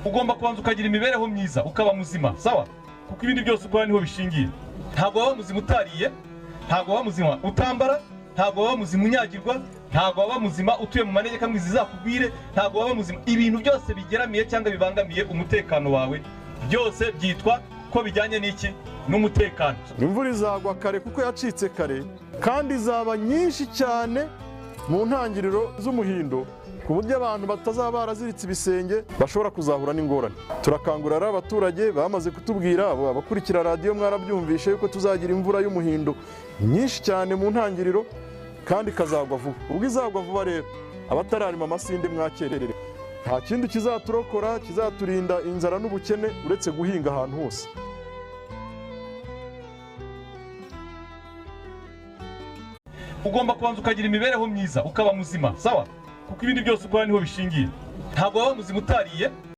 ugomba kubanza ukagira imibereho myiza ukaba muzima, sawa? Kuko ibindi byose ukora niho bishingiye. Ntabwo waba muzima utariye, ntabwo waba muzima utambara, ntabwo waba muzima unyagirwa, ntabwo waba muzima utuye mu manegeka ngo zizakugwire, ntabwo waba muzima. Ibintu byose bigeramiye cyangwa bibangamiye umutekano wawe byose byitwa ko bijyanye n'iki? N'umutekano. Imvura izagwa kare kuko yacitse kare kandi izaba nyinshi cyane mu ntangiriro z'umuhindo, ku buryo abantu batazaba baraziritse ibisenge bashobora kuzahura n'ingorane. Turakangurira abaturage bamaze kutubwira, abakurikira radiyo mwarabyumvishe yuko tuzagira imvura y'umuhindo nyinshi cyane mu ntangiriro kandi ikazagwa vuba. Ubwo izagwa vuba rero abatararima amasinde mwakerere, nta kindi kizaturokora kizaturinda inzara n'ubukene uretse guhinga ahantu hose. Ugomba kubanza ukagira imibereho myiza ukaba muzima, sawa? Kuko ibindi byose ukora niho bishingiye. Ntabwo waba muzima utariye,